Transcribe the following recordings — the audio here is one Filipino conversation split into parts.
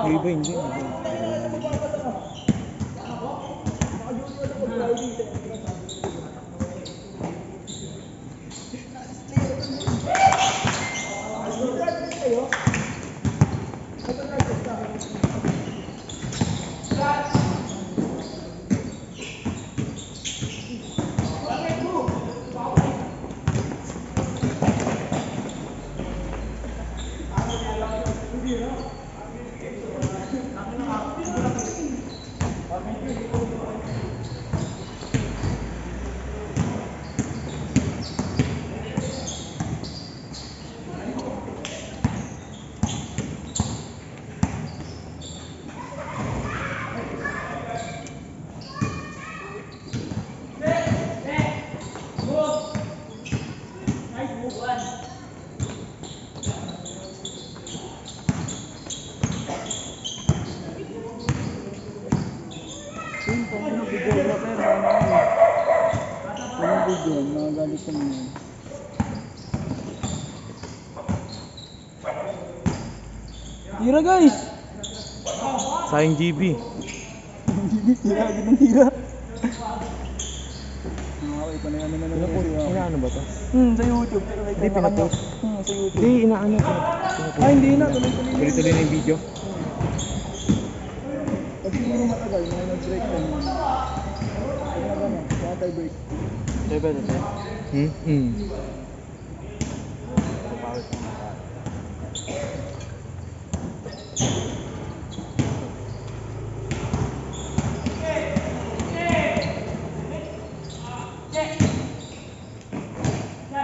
Iba hindi. Magagalit kami yan. Tira guys! Sayang GB. Tira, tira. Okay, panayano na naman kasi ako. Inaano ba to? Sa YouTube. Hindi, pinapost. Sa YouTube. Hindi, inaano. Ay, hindi na. Tuloy-tuloy na. Tuloy-tuloy na yung video. Pag siguro matagal, may nag-break ka naman. Kaya na gano'n, water break. Diba ito?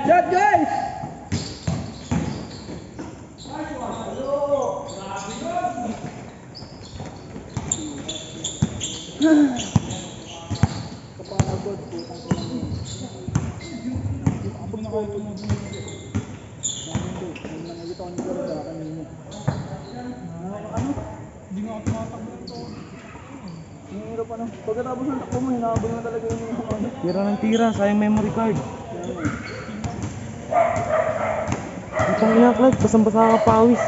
Shot guys! Kapagod, putang ko lang yun. Ako na kayo na din. Nang nakikita ko nito sa kanina. Ano? Hindi nga ako tumatakbo ito. Hinihirap ano? Pagkatapos ng takbo mo, hinahabol mo talaga yung mga ano. Tira ng tira, sayang memory card. Itong ina-club, basang-basa ka pawis.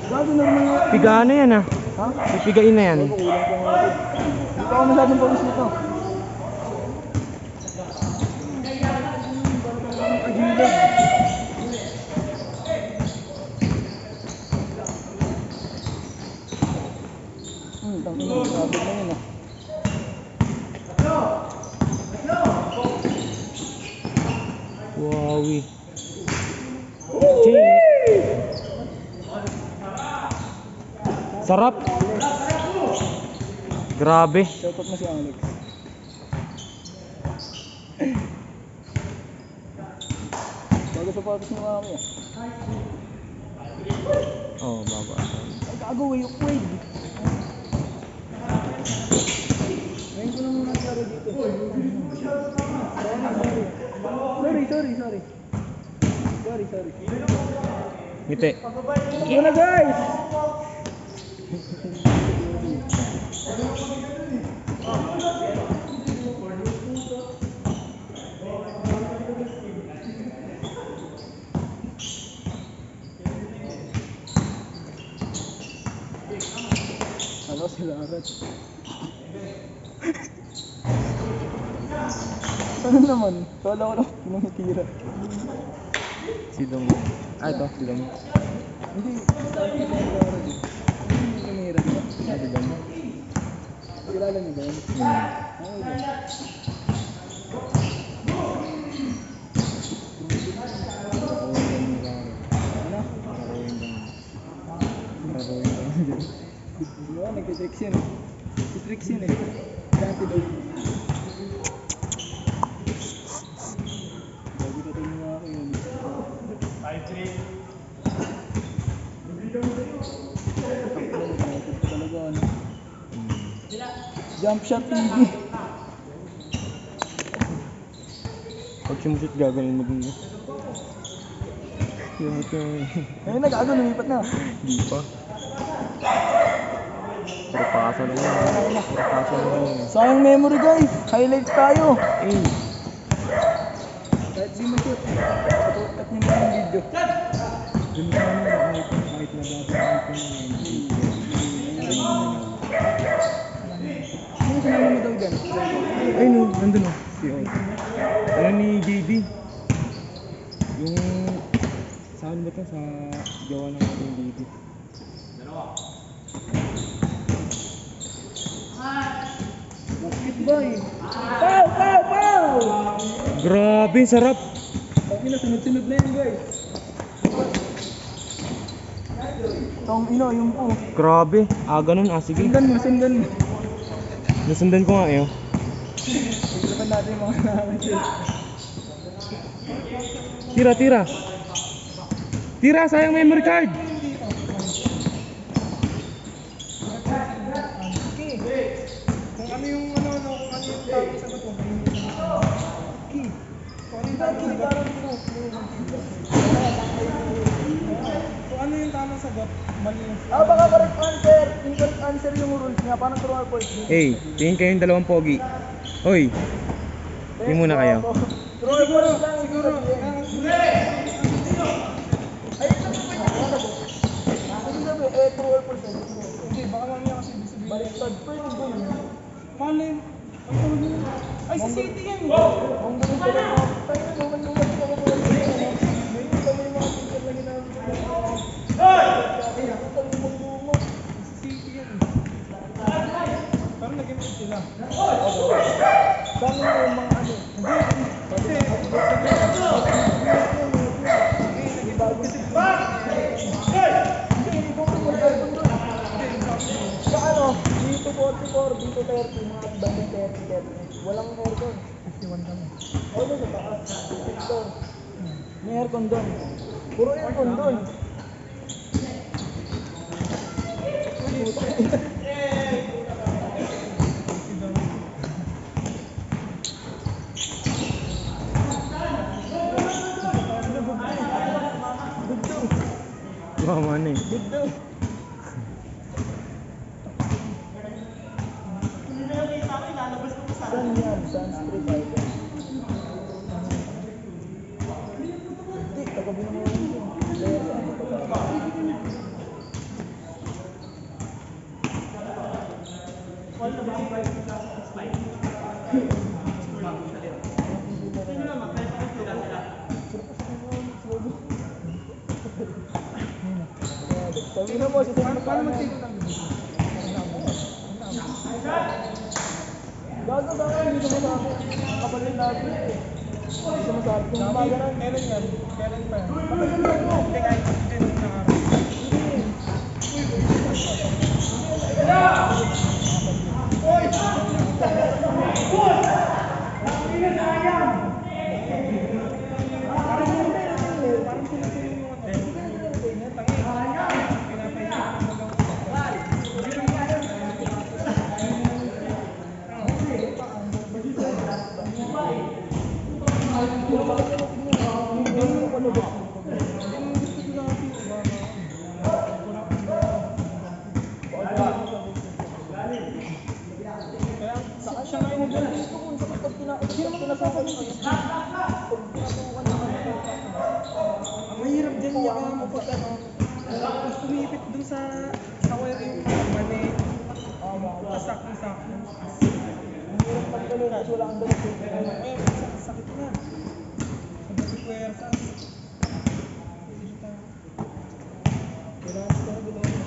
Gago normal nga. Pigaan na yan ah. Ha? Pipigain na yan. Gago, kulang pa nga ako. Hindi pa ako masyadong pawis nito. Tangin na, grabe na yun ah. Wowie. Sarap. Grabe. Shoutout mo si Alex. Bago sapatos mo kami ah. Oh, baba. Ay gago, way of wade. Ngayon ko lang muna naglaro dito. Sorry. Ngiti. Ito na guys! Halo sila agad. Ano naman? Kala ko lang pinangitira. Sidong. Ah, ito, sidong. Hindi. Hindi pinira niya. Ah, sidong. Kilala niyo ba yun? Okay ba? Ano? Di ba? Nagtitricks yun eh. Nagtitricks yun eh. Dati daw. Bago na tayo mga ako yun. Talaga ano. Jump shot TV. Pag sumushoot gagaling mo din. Ngayon nag-ano, lumipat na. Di pa. Puro pasa lang yan. Puro pasa lang yan. Sayang memory guys. Highlights tayo. Eh, Kahit di mo shoot. Cut nyo na yung video. dun sa ano, kahit na bago, kahit na Second. Ay no, nandun oh. Si Oy. Ano ni JD? Yung... Saan ba to? Sa gawa ng ating JD. Basketball. Pow! Pow! Pow! Grabe, sarap! Ang ina, sunod-sunod na yan guys. Tong ina, yung po. Grabe, ganun sige. Sundan mo, sundan mo. Nasundan ko nga eh. Tignan natin yung mga nakakasya. Tira, tira! Tira, sayang memory card! Kung ano yung kung ano yung tamang sagot mo. Key. Kung ano yung tamang sagot. Kung ano yung tamang sagot, mali yung... baka correct answer. Incorrect answer yung rules niya. Paano turuan po? Hey, tingin kayong dalawang pogi. Hoy, tingin muna kayo. Siguro. True or false? Hindi, baka mamaya kasi sabihin. Baliktad pa yun. Paano yun? Ang tawag yun? Ay, si City yan! Ang gulo ko lang. Tayo na, luman-luman ko ako. Ngayon kami yung mga teacher na ginamit ko. Hoy! Si City yan. Parang nag-image sila. Saan yung mga ano? Hindi. Kasi, sa ano, dito 44, dito 30, mga bandang 30. Walang aircon. 51 kami. Oo, doon sa taas. Ito. May aircon doon. Puro aircon doon. Mama na eh. Dito. Saan yan? Saan street item? Hindi, kagabi naman yun. Player sa ano pa ba? Sabi na mo, paano mag-take lang? Gago sa akin, hindi sumasabi. Kapalin natin. Hindi sumasabi. Kung gumaganan. Kailan yan? Kailan pa yan? Kapalin na mo. Hindi kahit din na mahirap din niya mo pag ano, tumipit dun sa wire yung mali. Sakto-sakto. Mahirap pagtuloy na, wala kang dalit. Sakit na. Sabi ko puwersa. Kailangan ko na bilhin.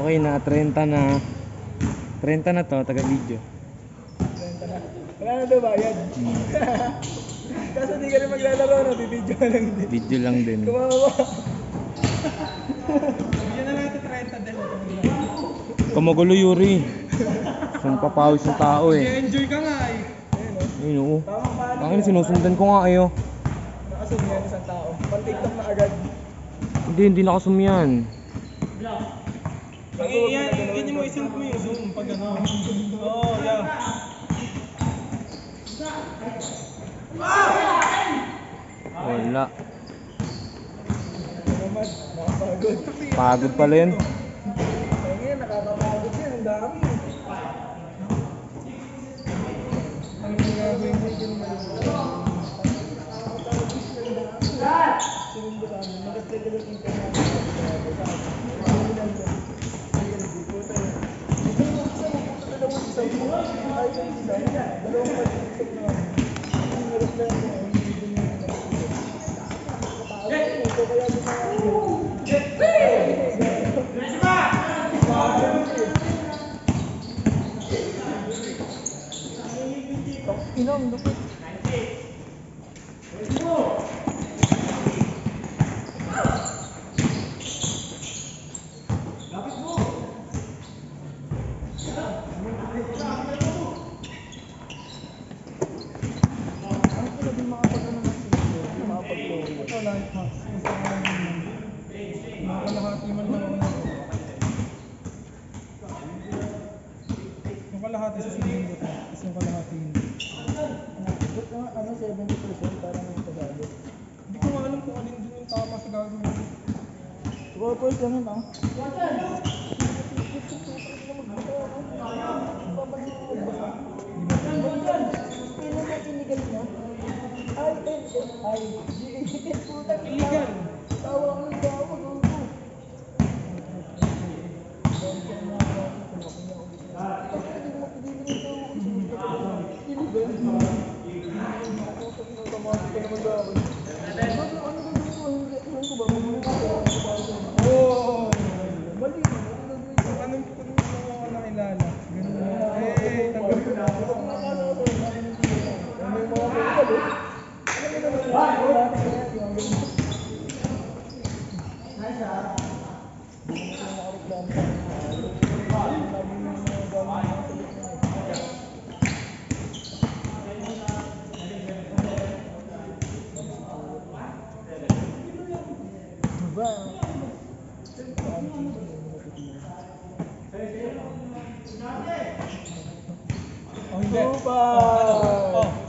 Okay na, 30 na. 30 na to, taga-video. 30 na. Wala na daw bayad. Kaso di ka rin maglalaro, no? Bibidyo ka lang din. Video lang din. Kumawa. Bigyan na natin 30 din. Kamagulo, Yuri. Saan papawis ng tao eh. Enjoy ka nga eh. Ayun oo. Tamang paano. Bakit sinusundan ko nga kayo? Nakasum yan isang tao. Pag-tiktok na agad. Hindi nakasum yan. Ganyan mo, isunod mo yung zoom pag ano. Oo, yeah. Wala. Naman, nakapagod. Pagod pala yun. Ngayon, nakakapagod yan. Ang dami. Ang gagawin mo yun. Sinundo ka mo. Nag-play ka ng internet. Inom, lupit. Kalahati man lang ako. Yung kalahati sa sinindo ko, tapos yung kalahati hindi. Ano, 70% parang yung kasali. Hindi ko nga alam kung alin din yung tama sa gagawin. 12% lang yun, ha? Illegal. Tawa ko ng tawa ko. Oo. Mali. Anong nakilala? Ganun na. Eh, tanggap ko na. Ano yung mga pagkakalo?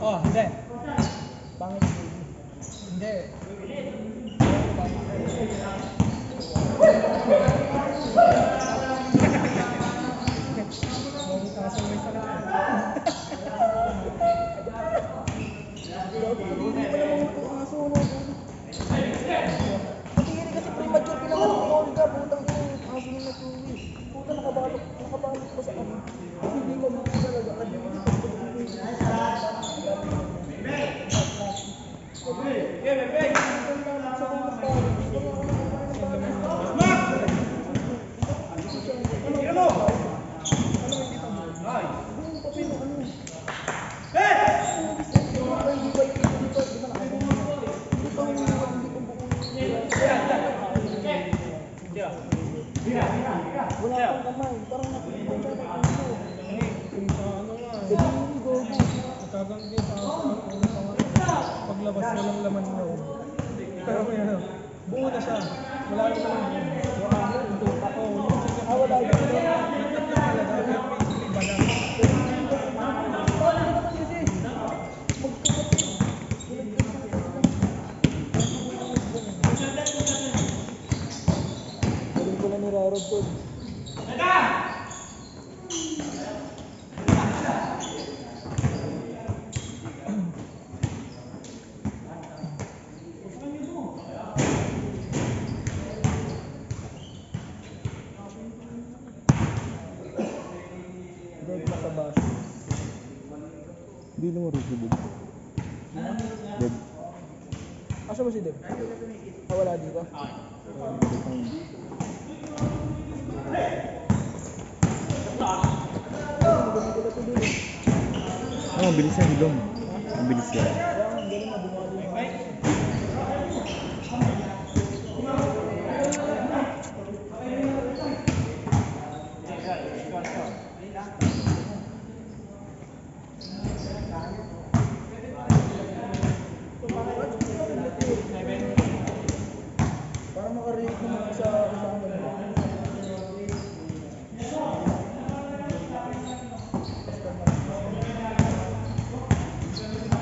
Oh, hindi. Hindi. Pangit. Hindi. Kasi premature pinangalan ng Olga, putang ina yung aso na natuwi. Puta nakabalot pa sa kami. Kasi hindi mabuti talaga. Wala kang kamay, parang nakikita siya ng ano. Ano nga. Daliri, gogo. Nagkaganti sa paglabas, walang laman na. Pero may ano, buo na siya. Wala rin naman buo. Wala rin. Nagtatlo talaga, pero basically balang. Paano naman kasi? Galing ko na ni Rarod po. Dead na sa bus. Hindi naman rin si Deb. Deb. Asa ba si Deb? Wala dito. Oh, mabilis yan, Dom. Mabilis yan. Para makarate naman sa kasama nila.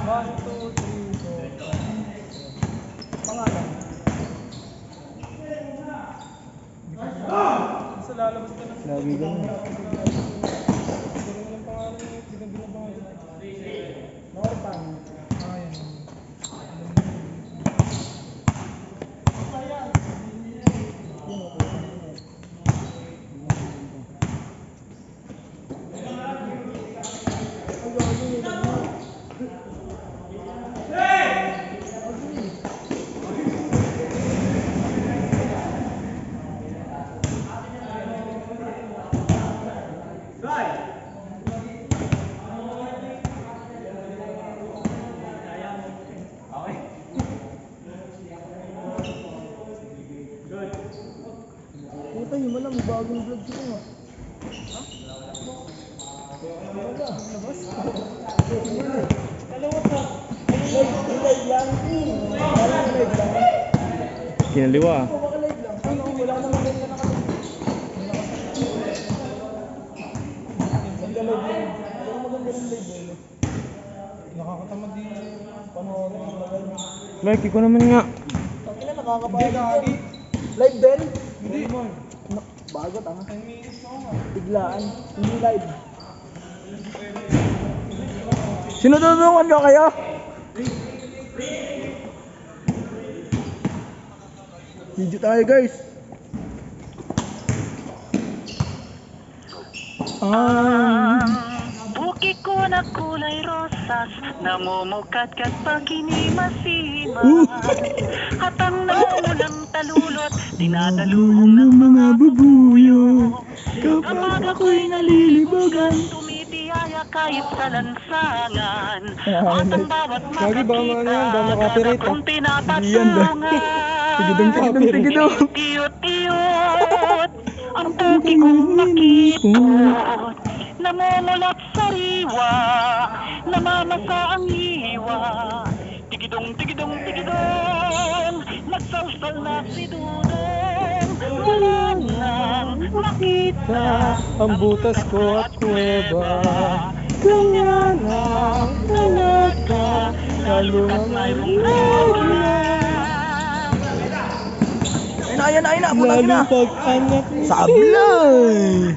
1, 2, 3, 4. Pangalan. Isa lalabas ka na. Lagi ganun. Bigyan mo ng pangalan mo. Bigyan ng pangalan. Norpan. Yan. Puta, yung malam, may bagong vlog ko nga. Ha? Wala, labas. Dalawa ka. Live lang. Live lang. Kinaliwa. Baka live lang. Ano, wala naman live na nakalive. Magka live lang. Pero maganda rin live eh. Nakakatamad din panoorin ang live. Like, ikaw naman nga. Tangina, nakakapagod. Live din? Hindi. Bago, tama. 10 minutes na ako. Biglaan. Hindi live. Sinutulungan nyo kayo? Video tayo, guys. Buki ko na kulay rosas, namumukat-kat pag hinimasima. At ang naulang talulot, dinadaluhong ng mga bubuyo. Kapag ako'y nalilibugan, tumitiyaya kahit sa lansangan. At ang bawat makakita, agad akong pinapatungan. Iyot-iyot, ang buki kong makipot. Namumulat sa riwa, namamasa ang hiwa. Tigidong, tigidong, tigidong, nagsalsal na si Dudong. Wala nang makita Ang butas ko at kuweba. Kanya lang talaga, lalo na't mayroong Ayun na, butas na. pag-anak Sablay!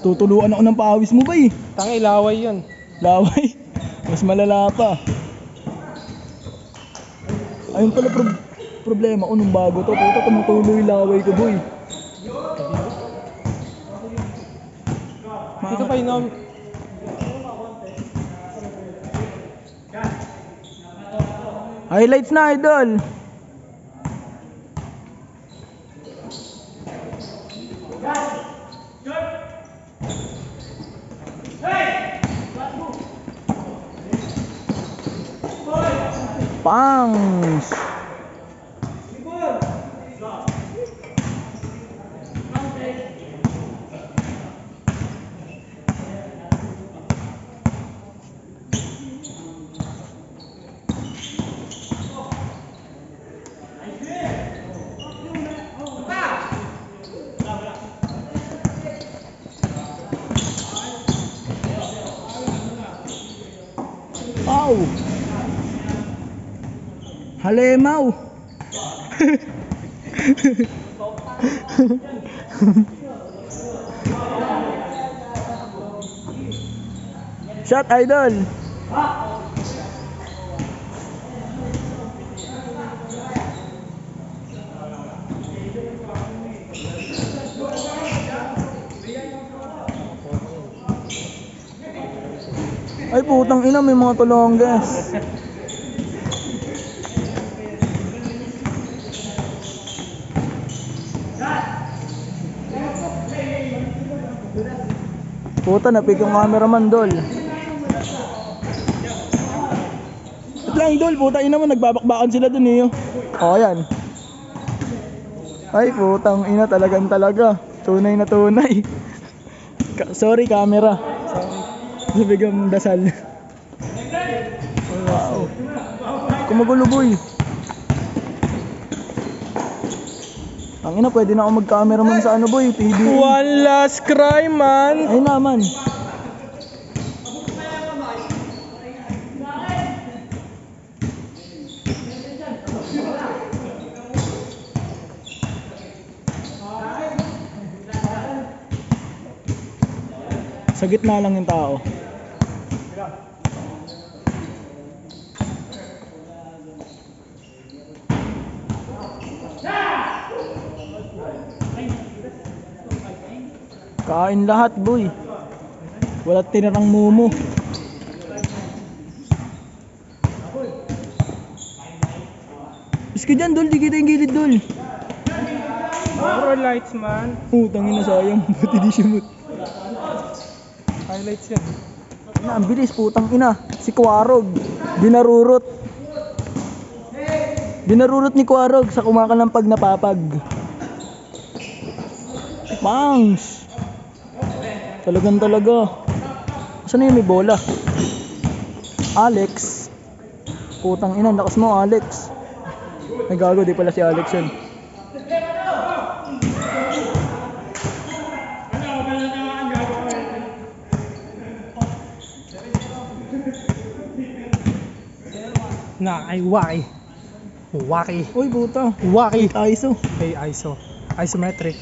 Tutuluan ako ng pawis mo ba eh? Tangi, laway yun. Laway. Mas malala pa. Ayun pala problema ko nung bago to. Puta, tumutuloy laway ko boy. Dito pa inom. Highlights na, idol. Pangs. Ow! Halemaw! Shot, idol! Ay putang ina, may mga tulongges. Puta, napik yung cameraman, Dol. Ito lang, Dol. Puta, ina mo, nagbabakbakan sila dun eh. O, yan. Ay, putang ina, talagang talaga. Tunay na tunay. Sorry, camera. Sorry. Nabigyan dasal. Wow. Kumagulo, boy. Ang ina, pwede na ako mag-cameraman sa ano, boy, TV. One last cry, man. Ay naman. Sa gitna lang yung tao. Kain lahat, boy. Wala tinirang mumu. Bis ka dyan, Dol. Di kita yung gilid, Dol. Pro lights, man. Tangin na sayang. Buti di simut. Highlights yan. Ina, ang bilis, putang ina. Si Kwarog. Dinarurot. Dinarurot ni Kwarog sa kumakalampag na papag. Bangs! Talagang talaga. Saan yun may bola? Alex. Putang ina, lakas mo, Alex. Ay gago, di pala si Alex yun. Na ay waki. Waki. Uy, puta. Waki. ISO. Hey, ISO. Isometric.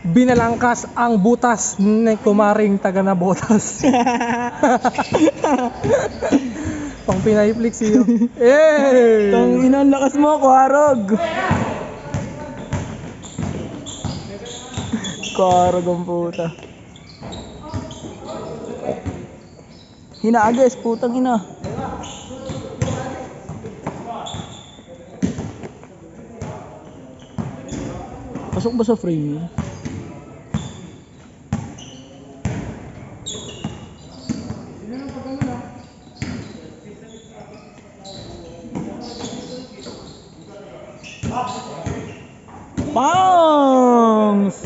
Binalangkas ang butas ni kumaring taga na botas. Pang Pinay Flix yun. Eh! Tang ina, lakas mo, Kwarog. Kwarog ang puta. Hinaages, putang ina. Pasok ba sa frame yun? Bangs!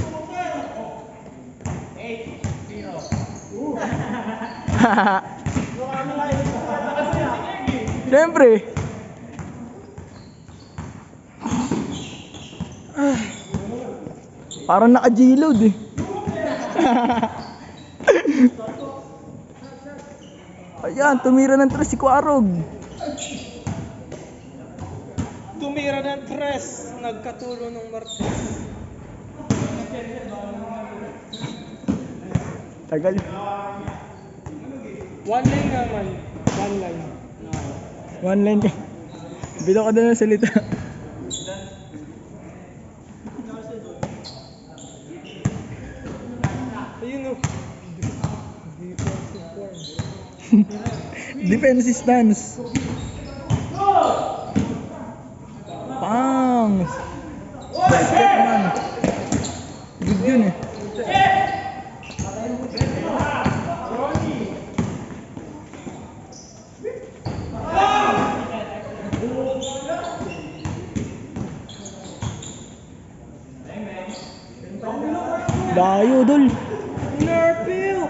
Siyempre. Parang naka-G-load eh. Ayan, tumira ng tres si Kwarog. Tumira ng tres, nagkatulo ng Martes. Tagal. One line naman. One line. One line ka. Bitaw ka doon ng salita. Ayun o. Defensive stance. Pang! Basket man. Good yun eh. Dayo, Dol. Nerpil!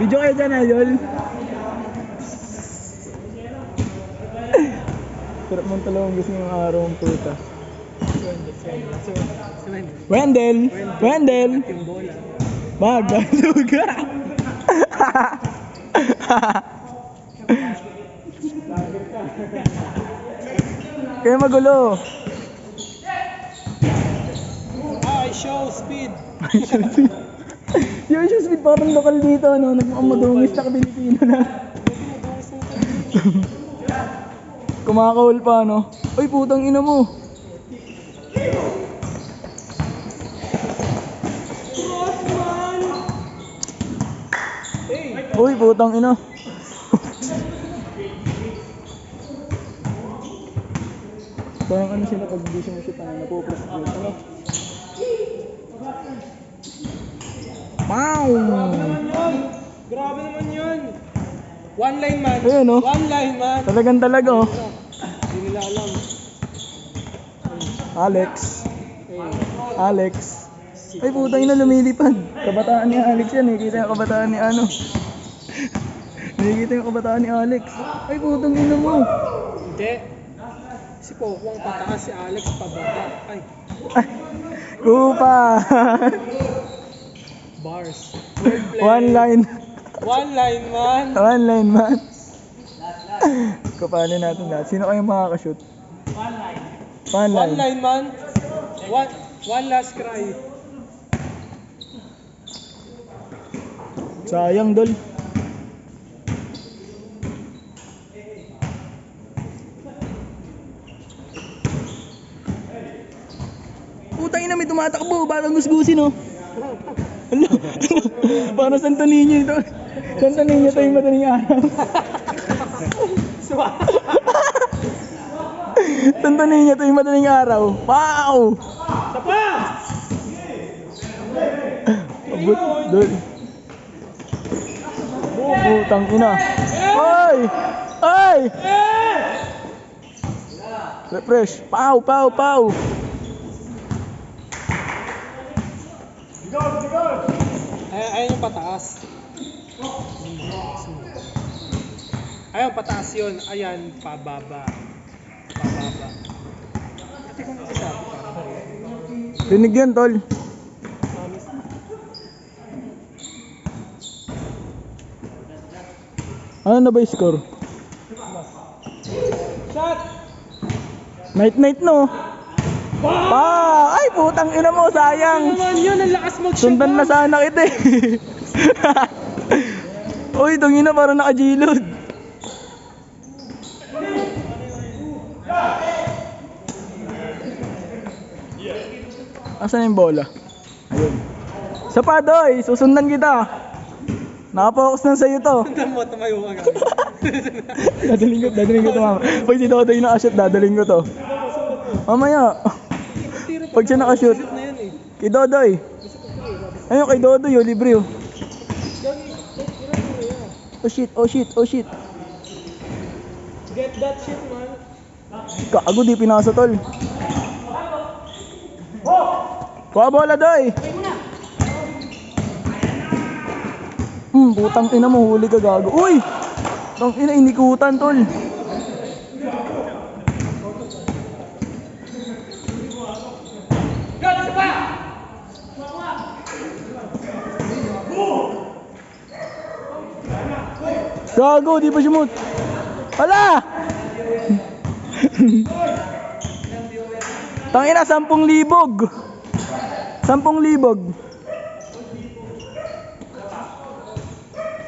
Video kayo dyan, Idol. Sarap mong talawang gusto yung araw ng puta. Wendell! Wendell! Yung bola. Magaluga! Kaya magulo. I show speed. Yung show speed parang lokal dito, no? Nagmamadungis sa Pilipino na. Kumakahol pa, no? Uy, putang ina mo. Uy, putang ina. Parang ano sila pag hindi siya napuprostrate, ano? Wow! Grabe naman yun. One line man. Ayun, oh. One line man. Talagang talaga, oh. Hindi nila alam. Alex. Eh, Alex. Ay, putang ina, lumilipad. Kabataan ni Alex yan, eh. Kita yung kabataan ni ano. Nakikita yung kabataan ni Alex. Ay, putang ina mo. Hindi. Si Pokwang pataas, si Alex pababa. Ay, Ay, kupa. bars. Wordplay. One line. One line man. One line, man. Kupanin natin lahat. Sino kayong makakashoot? One One line. line man. One last cry. Sayang, Dol. Putang ina, may tumatakbo. Batang gusgusin, oh. Ano? Para Santo Niño ito. Santo Niño ito yung madaling araw. Santo Niño ito yung madaling araw. Wow! Sapa! Abot, Dol. Putang ina. Ay! Ay! Refresh. Pow, pow, pow. Ayun yung pataas. Ayun, pataas yun. Ayan, pababa. Pababa. Hindi ko masasabi parang. Rinig yan, tol. Ano na ba yung score? Shot! Night-night, no? Pa! Ay, putang ina mo, Ano sayang. naman yun? Ang lakas mag-shot. Sundan na sana kita eh. Uy, tangina parang nakajilod. Asan yung bola? Ayun. Isa pa, Doy. Susundan kita. Nakapokus na sa'yo to. Sundan mo, tumayo ka nga. Dadaling ko to, mama. Pag si Dodoy nakashoot, dadaling ko to. Mamaya. Pag siya nakashoot. Shoot na yan eh. Kay Dodoy. Ayun, kay Dodoy, oh, libre, oh. Oh shit, oh shit, oh shit. Get that shit, man. Kago, di pinasa, tol. Kuha bola, Doy. Putang ina mo, huli ka, gago. Uy! Tang ina, inikutan, tol. Gago, di pa sumut. Hala! Tangina, 10 libog. 10 libog.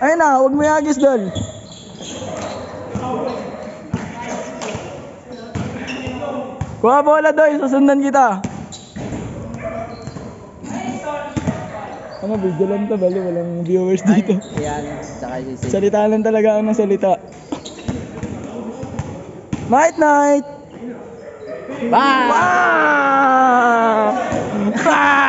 Ayun na, huwag mo yagis, Dol. Kuha bola, Doy, susundan kita. Ano, video lang to, bali, walang viewers dito. Yan, saka si Salita lang talaga ako ng salita. Night night! Bye! Bye! Bye!